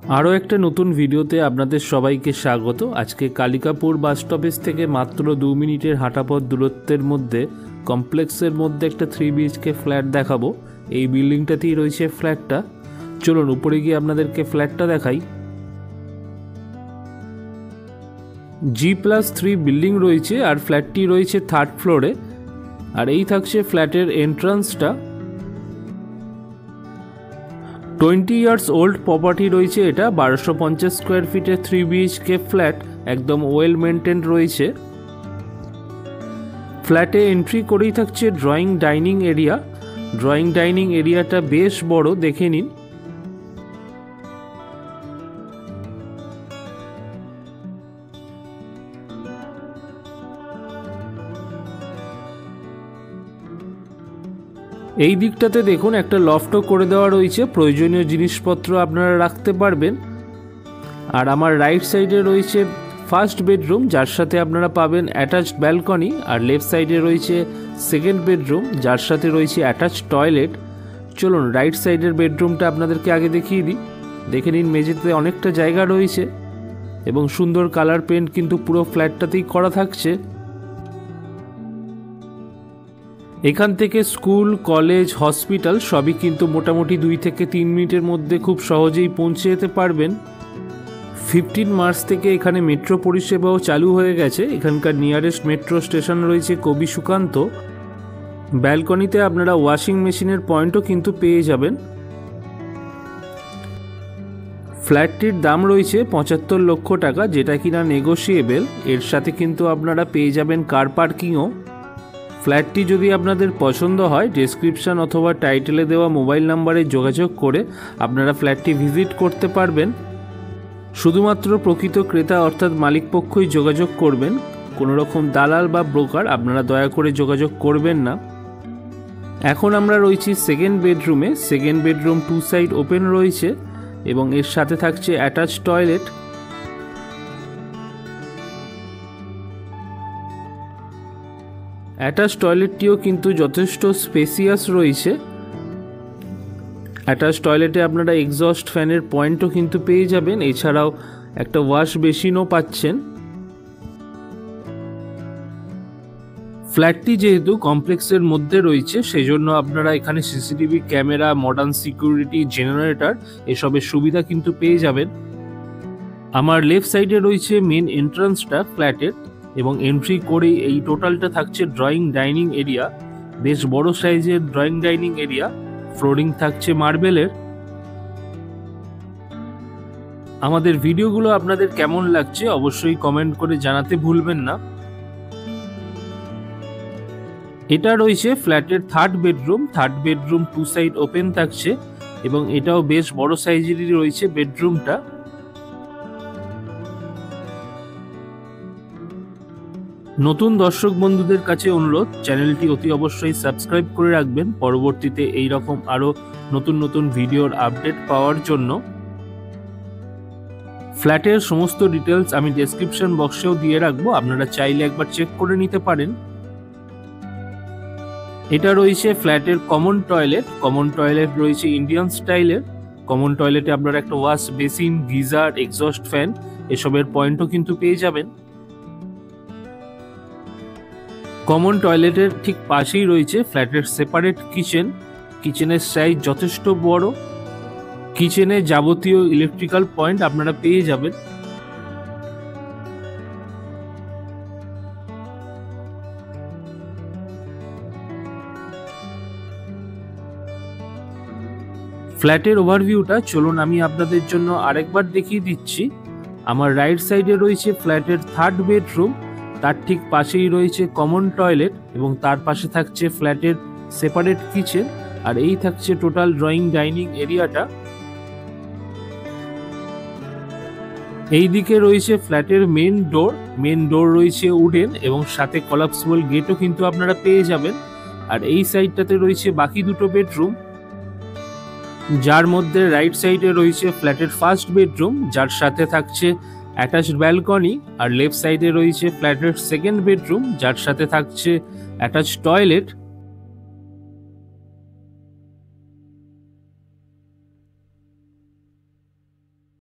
আরও একটা নতুন ভিডিওতে আপনাদের সবাইকে স্বাগত। আজকে কালিকাপুর বাস স্টপেজ থেকে মাত্র 2 মিনিটের হাঁটাপথ দূরত্বের মধ্যে কমপ্লেক্সের মধ্যে একটা 3 BHK ফ্ল্যাট দেখাবো। এই বিল্ডিংটাতেই রয়েছে ফ্ল্যাটটা। চলুন উপরে গিয়ে আপনাদেরকে ফ্ল্যাটটা দেখাই। G+3 বিল্ডিং রয়েছে আর ফ্ল্যাটটি রয়েছে 3rd ফ্লোরে। আর এই থাকছে ফ্ল্যাটের এন্ট্রান্সটা। 20 ইয়ার্স ওল্ড প্রপার্টি রয়েছে এটা। 1250 স্কোয়ার ফিটের 3 BHK ফ্ল্যাট, একদম ওয়েল মেনটেন রয়েছে। ফ্ল্যাটে এন্ট্রি করেই থাকছে drawing dining area. Drawing dining এরিয়াটা বেশ বড়, দেখে নিন। এই দিকটাতে দেখুন একটা লফটও করে দেওয়া রয়েছে, প্রয়োজনীয় জিনিসপত্র আপনারা রাখতে পারবেন। আর আমার রাইট সাইডে রয়েছে ফার্স্ট বেডরুম, যার সাথে আপনারা পাবেন অ্যাটাচড ব্যালকনি। আর লেফট সাইডে রয়েছে সেকেন্ড বেডরুম, যার সাথে রয়েছে অ্যাটাচড টয়লেট। চলুন রাইট সাইডের বেডরুমটা আপনাদেরকে আগে দেখিয়ে দিই। দেখে নিন, মেঝেতে অনেকটা জায়গা রয়েছে এবং সুন্দর কালার পেন্ট কিন্তু পুরো ফ্ল্যাটটাতেই করা থাকছে। এখান থেকে স্কুল, কলেজ, হসপিটাল সবই কিন্তু মোটামুটি 2 থেকে 3 মিনিটের মধ্যে খুব সহজেই পৌঁছে যেতে পারবেন। 15 মার্চ থেকে এখানে মেট্রো পরিষেবাও চালু হয়ে গেছে। এখানকার নিয়ারেস্ট মেট্রো স্টেশন রয়েছে কবি সুকান্ত। ব্যালকনিতে আপনারা ওয়াশিং মেশিনের পয়েন্টও কিন্তু পেয়ে যাবেন। ফ্ল্যাটটির দাম রয়েছে 75 লক্ষ টাকা, যেটা কিনা নেগোশিয়েবল। এর সাথে কিন্তু আপনারা পেয়ে যাবেন কার পার্কিংও। ফ্ল্যাটটি যদি আপনাদের পছন্দ হয়, ডেসক্রিপশন অথবা টাইটেলে দেওয়া মোবাইল নাম্বারে যোগাযোগ করে আপনারা ফ্ল্যাটটি ভিজিট করতে পারবেন। শুধুমাত্র প্রকৃত ক্রেতা অর্থাৎ মালিকপক্ষই যোগাযোগ করবেন। কোনো রকম দালাল বা ব্রোকার আপনারা দয়া করে যোগাযোগ করবেন না। এখন আমরা রয়েছি সেকেন্ড বেডরুমে। সেকেন্ড বেডরুম 2 সাইড ওপেন রয়েছে এবং এর সাথে থাকছে অ্যাটাচ টয়লেট। অ্যাটাচ টয়লেটটিও কিন্তু যথেষ্ট স্পেসিয়াস রয়েছে। অ্যাটাচ টয়লেটে আপনারা এক্সস্ট ফ্যানের পয়েন্টও কিন্তু পেয়ে যাবেন। এছাড়াও একটা ওয়াশ বেসিনও পাচ্ছেন। ফ্ল্যাটটি যেহেতু কমপ্লেক্সের মধ্যে রয়েছে, সেজন্য আপনারা এখানে CCTV camera, modern security, generator এসবের সুবিধা কিন্তু পেয়ে যাবেন। আমার লেফট সাইডে রয়েছে মেন এন্ট্রান্সটা ফ্ল্যাটের এবং এন্ট্রি করেই এই টোটালটা থাকছে ড্রয়িং ডাইনিং এরিয়া। বেশ বড় সাইজের ড্রয়িং ডাইনিং এরিয়া। ফ্লোরিং থাকছে মার্বেলের। আমাদের ভিডিওগুলো আপনাদের কেমন লাগছে অবশ্যই কমেন্ট করে জানাতে ভুলবেন না। এটা রয়েছে ফ্ল্যাটের 3rd bedroom. 3rd bedroom 2 side open থাকছে এবং এটাও বেশ বড় সাইজেরই রয়েছে বেডরুমটা। নতুন দর্শক বন্ধুদের কাছে অনুরোধ, চ্যানেলটি অতি অবশ্যই সাবস্ক্রাইব করে রাখবেন পরবর্তীতে এই রকম আরও নতুন নতুন ভিডিওর আপডেট পাওয়ার জন্য। ফ্ল্যাটের সমস্ত ডিটেলস আমি ডেসক্রিপশন বক্সেও দিয়ে রাখবো, আপনারা চাইলে একবার চেক করে নিতে পারেন। এটা রয়েছে ফ্ল্যাটের কমন টয়লেট। কমন টয়লেট রয়েছে ইন্ডিয়ান স্টাইলের। কমন টয়লেটে আপনারা একটা wash basin, geyser, exhaust fan এসবের পয়েন্টও কিন্তু পেয়ে যাবেন। কমন টয়লেটের ঠিক পাশেই রয়েছে ফ্ল্যাটের সেপারেট কিচেন। কিচেনের সাইজ যথেষ্ট বড়। কিচেনে যাবতীয় ইলেকট্রিক্যাল পয়েন্ট আপনারা পেয়ে যাবেন। ফ্ল্যাটের ওভারভিউটা চলুন আমি আপনাদের জন্য আরেকবার দেখিয়ে দিচ্ছি। আমার রাইট সাইডে রয়েছে ফ্ল্যাটের 3rd বেডরুম। তার ঠিক পাশেই রয়েছে কমন টয়লেট এবং তার পাশে থাকছে ফ্ল্যাটের সেপারেট কিচেন। আর এই থাকছে টোটাল ড্রয়িং ডাইনিং এরিয়াটা। এই দিকে রয়েছে ফ্ল্যাটের মেন ডোর। মেন ডোর রয়েছে উডেন এবং সাথে কলাপসিবল গেটও কিন্তু আপনারা পেয়ে যাবেন। আর এই সাইডটাতে রয়েছে বাকি 2টো বেডরুম, যার মধ্যে রাইট সাইডে রয়েছে ফ্ল্যাটের 1st বেডরুম, যার সাথে থাকছে অ্যাটাচড ব্যালকনি। আর লেফট সাইডে রয়েছে ফ্ল্যাটের 2nd বেডরুম, যার সাথে থাকছে অ্যাটাচড টয়লেট।